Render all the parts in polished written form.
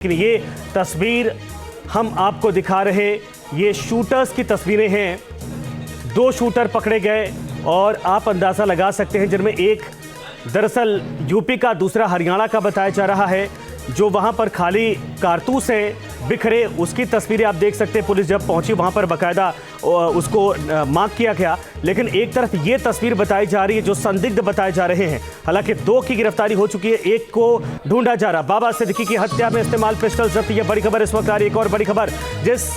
लेकिन ये तस्वीर हम आपको दिखा रहे, ये शूटर्स की तस्वीरें हैं। 2 शूटर पकड़े गए और आप अंदाज़ा लगा सकते हैं, जिनमें एक दरअसल यूपी का, दूसरा हरियाणा का बताया जा रहा है। जो वहां पर खाली कारतूस हैं बिखरे, उसकी तस्वीरें आप देख सकते हैं। पुलिस जब पहुंची वहां पर बाकायदा उसको मार्क किया गया। लेकिन एक तरफ ये तस्वीर बताई जा रही है जो संदिग्ध बताए जा रहे हैं। हालांकि 2 की गिरफ्तारी हो चुकी है, एक को ढूंढा जा रहा। बाबा सिद्दीकी की हत्या में इस्तेमाल पिस्टल जब्त, यह बड़ी खबर इस वक्त आ रही है। एक और बड़ी खबर, जिस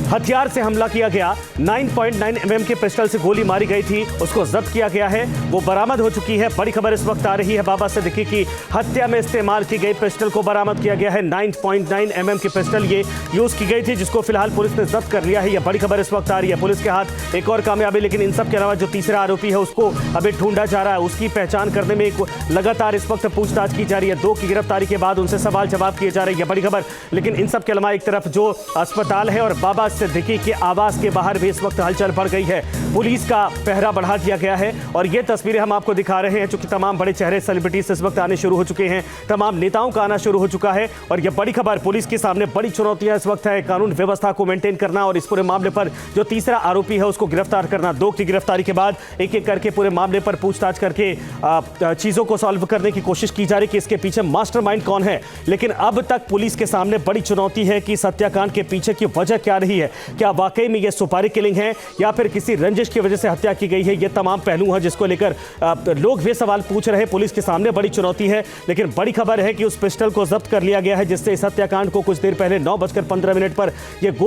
हथियार से हमला किया गया, 9.9 mm के पिस्टल से गोली मारी गई थी, उसको जब्त किया गया है, वो बरामद हो चुकी है। बड़ी खबर इस वक्त आ रही है। बाबा सिद्दीकी की हत्या में इस्तेमाल की गई पिस्टल को बरामद किया गया है। 9.9 mm की पिस्टल ये यूज की गई थी, जिसको फिलहाल पुलिस ने जब्त कर लिया है। यह बड़ी खबर इस वक्त आ रही है। पुलिस के हाथ एक और कामयाबी, लेकिन इन सब के अलावा जो तीसरा आरोपी है उसको अभी ढूंढा जा रहा है। उसकी पहचान करने में लगातार इस वक्त पूछताछ की जा रही है। 2 की गिरफ्तारी के बाद उनसे सवाल जवाब किए जा रहे हैं। बड़ी खबर, लेकिन इन सब के अलावा एक तरफ जो अस्पताल है और बाबा सिद्दीकी के आवास के बाहर भी इस वक्त हलचल बढ़ गई है। पुलिस का पहरा बढ़ा दिया गया है और ये तस्वीरें हम आपको दिखा रहे हैं, चूंकि तमाम बड़े चेहरे सेलिब्रिटीज इस वक्त आने शुरू हो चुके हैं, तमाम नेताओं का आना शुरू हो चुका है। और ये बड़ी खबर, पुलिस के सामने बड़ी चुनौतियां इस वक्त है, कानून व्यवस्था को मेंटेन करना और इस पूरे मामले पर जो तीसरा आरोपी है उसको गिरफ्तार करना। 2 की गिरफ्तारी के बाद एक एक करके पूरे मामले पर पूछताछ करके चीजों को सॉल्व करने की कोशिश की जा रही है कि इसके पीछे मास्टरमाइंड कौन है। लेकिन अब तक पुलिस के सामने बड़ी चुनौती है कि हत्याकांड के पीछे की वजह क्या रही है। क्या वाकई में यह सुपारी किलिंग है या फिर किसी रंजिश की वजह से हत्या की गई है। ये तमाम पहलू हैं जिसको लेकर लोग भी सवाल पूछ रहे हैं। पुलिस के सामने बड़ी चुनौती है, लेकिन बड़ी खबर है कि उस पिस्टल को जब्त कर लिया गया है, जिससे इस हत्याकांड को कुछ देर पहले 9:15 पर यह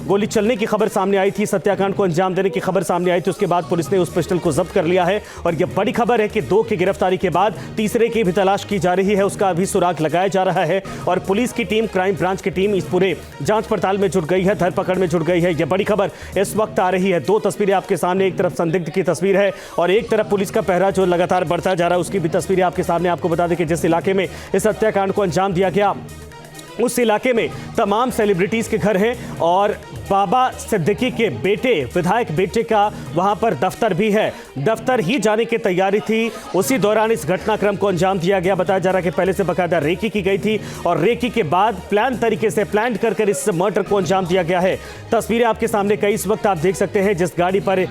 गोली चलने की खबर सामने आई थी, हत्याकांड को अंजाम देने की खबर सामने आई थी। उसके बाद पुलिस ने उस पिस्टल को जब्त कर लिया है और यह बड़ी खबर है कि 2 की गिरफ्तारी के बाद तीसरे की भी तलाश की जा रही है, उसका अभी सुराग लगाया जा रहा है। और पुलिस की टीम, क्राइम ब्रांच की टीम इस पूरे जांच पड़ताल में जुट गई है, धरपकड़ में जुट गई है। यह बड़ी खबर इस वक्त आ रही है। 2 तस्वीरें आपके सामने, एक तरफ संदिग्ध की तस्वीर है और एक तरफ पुलिस का पहरा जो लगातार बढ़ता जा रहा है, उसकी भी तस्वीरें आपके सामने। आपको बता दें कि जिस इलाके में इस हत्याकांड को अंजाम दिया गया, उस इलाके में तमाम सेलिब्रिटीज के घर हैं और बाबा सिद्दीकी के बेटे, विधायक बेटे का वहां पर दफ्तर भी है। दफ्तर ही जाने की तैयारी थी, उसी दौरान इस घटनाक्रम को अंजाम दिया गया। बताया जा रहा है कि पहले से बाकायदा रेकी की गई थी और रेकी के बाद प्लान तरीके से प्लान कर इस मर्डर को अंजाम दिया गया है। तस्वीरें आपके सामने कई इस वक्त आप देख सकते हैं। जिस गाड़ी पर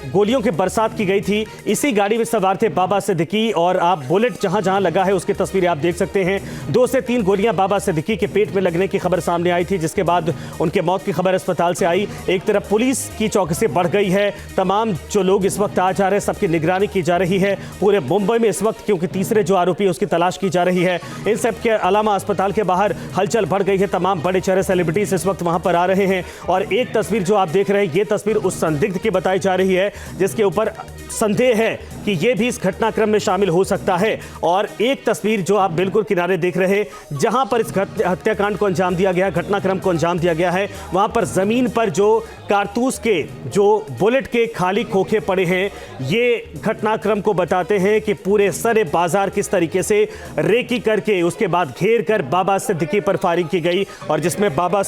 गोलियों की बरसात की गई थी, इसी गाड़ी में सवार थे बाबा सिद्दीकी और आप बुलेट जहां जहां लगा है उसकी तस्वीरें आप देख सकते हैं। 2 से 3 गोलियां बाबा सिद्दीकी के पेट में लगने की खबर सामने आई थी, जिसके बाद उनके मौत की खबर अस्पताल से आई। एक तरफ पुलिस की चौकसी बढ़ गई है, तमाम जो लोग इस वक्त आ जा रहे हैं सबकी निगरानी की जा रही है पूरे मुंबई में इस वक्त, क्योंकि तीसरे जो आरोपी है उसकी तलाश की जा रही है। इन सब के अलावा अस्पताल के बाहर हलचल बढ़ गई है, तमाम बड़े चेहरे सेलिब्रिटीज इस वक्त वहां पर आ रहे हैं। और एक तस्वीर जो आप देख रहे हैं, ये तस्वीर उस संदिग्ध की बताई जा रही है जिसके ऊपर संदेह है कि ये भी इस घटनाक्रम में शामिल हो सकता है। और एक तस्वीर जो आप बिल्कुल किनारे देख रहे हैं, जहां पर इस हत्याकांड को अंजाम दिया गया, घटनाक्रम को अंजाम दिया गया है, वहां पर जमीन पर जो कारतूस के, जो बुलेट के खाली खोखे पड़े हैं, ये घटनाक्रम को बताते हैं कि पूरे सरे बाजार किस तरीके से रेकी करके उसके बाद घेर कर बाबा सिद्दीकी पर फायरिंग की गई और जिसमें बाबा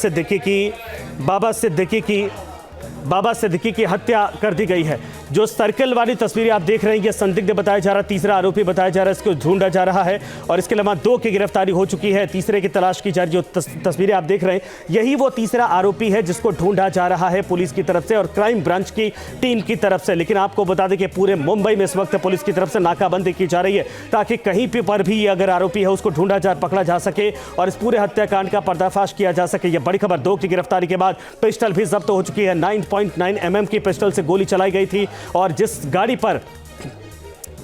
सिद्दीकी की हत्या कर दी गई है। जो सर्कल वाली तस्वीरें आप देख रहे हैं, ये संदिग्ध बताया जा रहा है, तीसरा आरोपी बताया जा रहा है, इसको ढूंढा जा रहा है। और इसके अलावा 2 की गिरफ्तारी हो चुकी है, तीसरे की तलाश की जा रही है। जो तस्वीरें आप देख रहे हैं, यही वो तीसरा आरोपी है जिसको ढूंढा जा रहा है पुलिस की तरफ से और क्राइम ब्रांच की टीम की तरफ से। लेकिन आपको बता दें कि पूरे मुंबई में इस वक्त पुलिस की तरफ से नाकाबंदी की जा रही है ताकि कहीं पर भी अगर आरोपी है उसको पकड़ा जा सके और इस पूरे हत्याकांड का पर्दाफाश किया जा सके। यह बड़ी खबर। 2 की गिरफ्तारी के बाद पिस्टल भी जब्त हो चुकी है। 9.9 mm की पिस्टल से गोली चलाई गई थी और जिस गाड़ी पर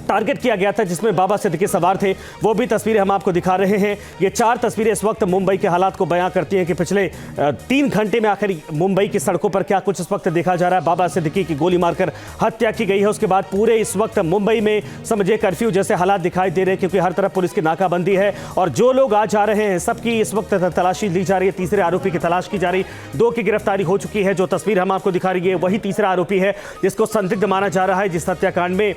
टारगेट किया गया था, जिसमें बाबा सिद्दीकी सवार थे, वो भी तस्वीरें हम आपको दिखा रहे हैं। ये 4 तस्वीरें इस वक्त मुंबई के हालात को बयां करती हैं कि पिछले 3 घंटे में आखिर मुंबई की सड़कों पर क्या कुछ इस वक्त देखा जा रहा है। बाबा सिद्दीकी की गोली मारकर हत्या की गई है, उसके बाद पूरे इस वक्त मुंबई में समझिए कर्फ्यू जैसे हालात दिखाई दे रहे हैं, क्योंकि हर तरफ पुलिस की नाकाबंदी है और जो लोग आ जा रहे हैं सबकी इस वक्त तलाशी ली जा रही है, तीसरे आरोपी की तलाश की जा रही। 2 की गिरफ्तारी हो चुकी है। जो तस्वीर हम आपको दिखा रही है वही तीसरा आरोपी है जिसको संदिग्ध माना जा रहा है, जिस हत्याकांड में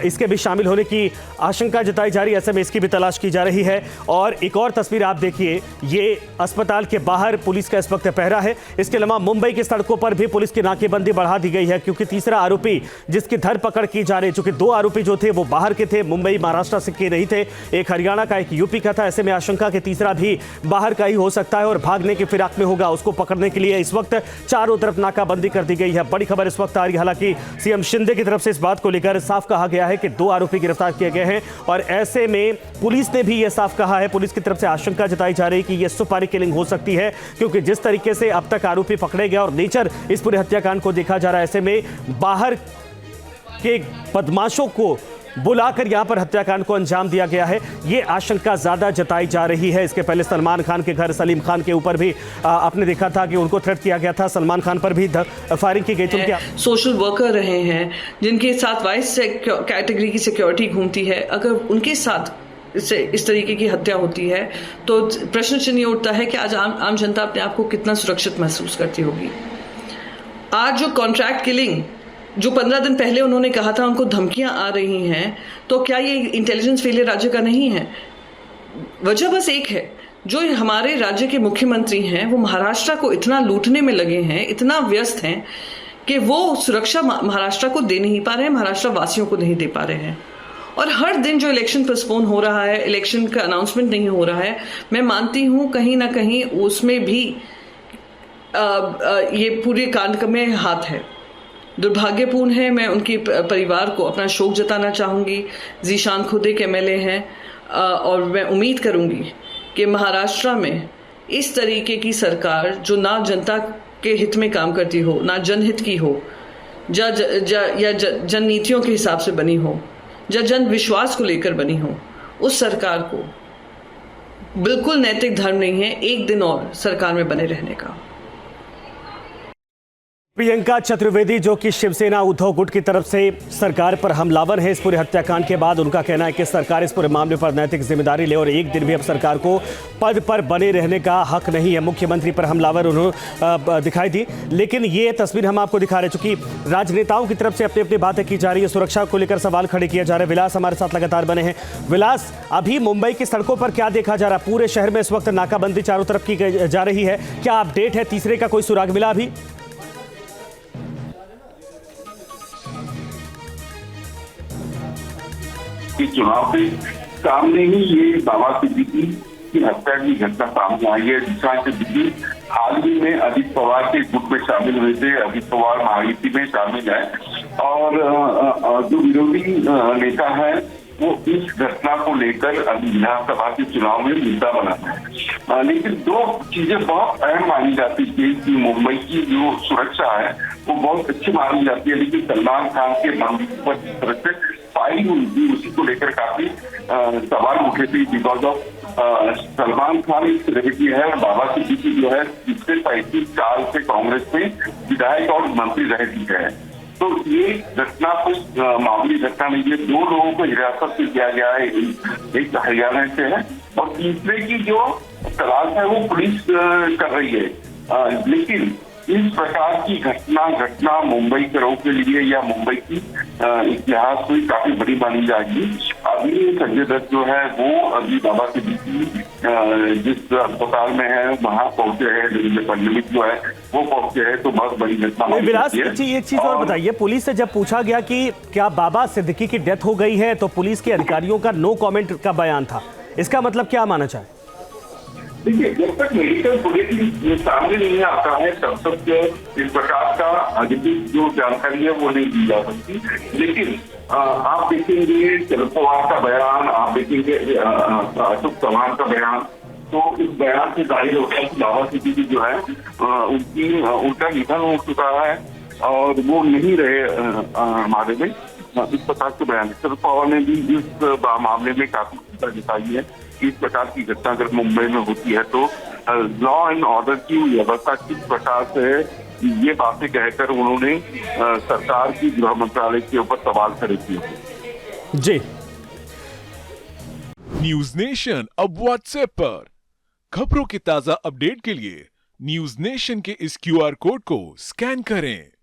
इसके भी शामिल होने की आशंका जताई जा रही है। ऐसे में इसकी भी तलाश की जा रही है। और एक और तस्वीर आप देखिए, ये अस्पताल के बाहर पुलिस का इस वक्त पहरा है। इसके अलावा मुंबई की सड़कों पर भी पुलिस की नाकेबंदी बढ़ा दी गई है, क्योंकि तीसरा आरोपी जिसकी धरपकड़ की जा रही है, चूंकि 2 आरोपी जो थे वो बाहर के थे, मुंबई महाराष्ट्र से के नहीं थे, एक हरियाणा का एक यूपी का था। ऐसे में आशंका कि तीसरा भी बाहर का ही हो सकता है और भागने की फिराक में होगा। उसको पकड़ने के लिए इस वक्त चारों तरफ नाकाबंदी कर दी गई है। बड़ी खबर इस वक्त आ रही है, हालांकि सीएम शिंदे की तरफ से इस बात को लेकर साफ कहा गया है कि 2 आरोपी गिरफ्तार किए गए हैं। और ऐसे में पुलिस ने भी यह साफ कहा है, पुलिस की तरफ से आशंका जताई जा रही है कि यह सुपारी किलिंग हो सकती है, क्योंकि जिस तरीके से अब तक आरोपी पकड़े गए और नेचर इस पूरे हत्याकांड को देखा जा रहा है, ऐसे में बाहर के बदमाशों को बुलाकर यहां पर हत्याकांड को अंजाम दिया गया है, ये आशंका ज्यादा जताई जा रही है। इसके पहले सलमान खान के घर सलीम खान के ऊपर भी आपने देखा था कि उनको थ्रेट किया गया था, सलमान खान पर भी फायरिंग की गई थी। उनके सोशल वर्कर रहे हैं जिनके साथ वाइस कैटेगरी की सिक्योरिटी घूमती है, अगर उनके साथ इस तरीके की हत्या होती है तो प्रश्न चिन्ह उठता है कि आज आम जनता अपने आप को कितना सुरक्षित महसूस करती होगी। आज जो कॉन्ट्रैक्ट किलिंग जो 15 दिन पहले उन्होंने कहा था उनको धमकियां आ रही हैं, तो क्या ये इंटेलिजेंस फेलियर राज्य का नहीं है? वजह बस एक है, जो हमारे राज्य के मुख्यमंत्री हैं वो महाराष्ट्र को इतना लूटने में लगे हैं, इतना व्यस्त हैं कि वो सुरक्षा महाराष्ट्र को दे नहीं पा रहे हैं, महाराष्ट्र वासियों को नहीं दे पा रहे हैं। और हर दिन जो इलेक्शन पोस्टपोन हो रहा है, इलेक्शन का अनाउंसमेंट नहीं हो रहा है, मैं मानती हूं कहीं ना कहीं उसमें भी ये पूरे कांड में हाथ है। दुर्भाग्यपूर्ण है। मैं उनके परिवार को अपना शोक जताना चाहूंगी। जीशान खुद एक एमएलए हैं और मैं उम्मीद करूंगी कि महाराष्ट्र में इस तरीके की सरकार जो ना जनता के हित में काम करती हो, ना जनहित की हो, या जन नीतियों के हिसाब से बनी हो, या जन विश्वास को लेकर बनी हो, उस सरकार को बिल्कुल नैतिक धर्म नहीं है एक दिन और सरकार में बने रहने का। प्रियंका चतुर्वेदी, जो कि शिवसेना उद्धव गुट की तरफ से सरकार पर हमलावर है इस पूरे हत्याकांड के बाद, उनका कहना है कि सरकार इस पूरे मामले पर नैतिक जिम्मेदारी ले और एक दिन भी अब सरकार को पद पर बने रहने का हक नहीं है। मुख्यमंत्री पर हमलावर उन्होंने दिखाई दी। लेकिन ये तस्वीर हम आपको दिखा रहे, चूंकि राजनेताओं की तरफ से अपनी अपनी बातें की जा रही है, सुरक्षा को लेकर सवाल खड़े किए जा रहे हैं। विलास हमारे साथ लगातार बने हैं। विलास, अभी मुंबई की सड़कों पर क्या देखा जा रहा है? पूरे शहर में इस वक्त नाकाबंदी चारों तरफ की जा रही है, क्या अपडेट है? तीसरे का कोई सुराग मिला अभी? के चुनाव के सामने ही ये बाबा सिद्दीकी की हत्या की घटना सामने आई है। जिसमें सिद्दीकी हाल ही में अजित पवार के गुट में शामिल हुए थे, अजित पवार महायुति में शामिल है और जो विरोधी नेता है वो इस घटना को लेकर अभी विधानसभा के चुनाव में मुद्दा बना है। लेकिन 2 चीजें बहुत अहम मानी जाती है कि मुंबई की जो सुरक्षा है वो बहुत अच्छी मानी जाती है, लेकिन सलमान खान के मंदिर पर जिस तरह से फायरिंग हुई थी उसी को लेकर काफी सवाल उठे थे। बिकॉज ऑफ सलमान खान एक सेलिब्रिटी है और बाबा सिद्दीकी जो है पिछले 35 साल से कांग्रेस में विधायक और मंत्री रह चुके हैं। तो ये घटना कुछ मामूली घटना नहीं है। 2 लोगों को हिरासत में लिया गया है, एक हरियाणा से है और तीसरे की जो तलाश है वो पुलिस कर रही है। लेकिन इस प्रकार की घटना मुंबई करों के लिए या मुंबई की इतिहास में काफी बड़ी मानी जाएगी। अभी संजय दत्त जो है वो अभी बाबा सिद्दीकी जिस अस्पताल में है वहां पहुंचे हैं, पंडित जो है वो पहुंचे हैं, तो बहुत बड़ी घटना। विलास, एक चीज और बताइए, पुलिस से जब पूछा गया कि क्या बाबा सिद्दीकी की डेथ हो गई है, तो पुलिस के अधिकारियों का नो कमेंट का बयान था। इसका मतलब क्या माना चाहे? देखिए, जब तक मेडिकल बुलेटिन सामने नहीं आता है तब तक इस प्रकार का अधिक जो जानकारी है वो नहीं दी जा सकती। लेकिन आप देखेंगे शरद पवार का बयान, आप देखेंगे अशोक चौहान का बयान, तो इस बयान से जाहिर होता है कि बाबा सिद्दीकी जो है उनका निधन हो चुका है और वो नहीं रहे हमारे में। इस प्रकार के बयान शरद पवार ने भी इस मामले में काफी चिंता जताई है कि इस प्रकार की घटना अगर मुंबई में होती है तो लॉ एंड ऑर्डर की व्यवस्था किस प्रकार से है, ये बातें कहकर उन्होंने सरकार की गृह मंत्रालय के ऊपर सवाल खड़े किए। जी, न्यूज नेशन अब व्हाट्सएप पर खबरों के ताजा अपडेट के लिए न्यूज नेशन के इस QR कोड को स्कैन करें।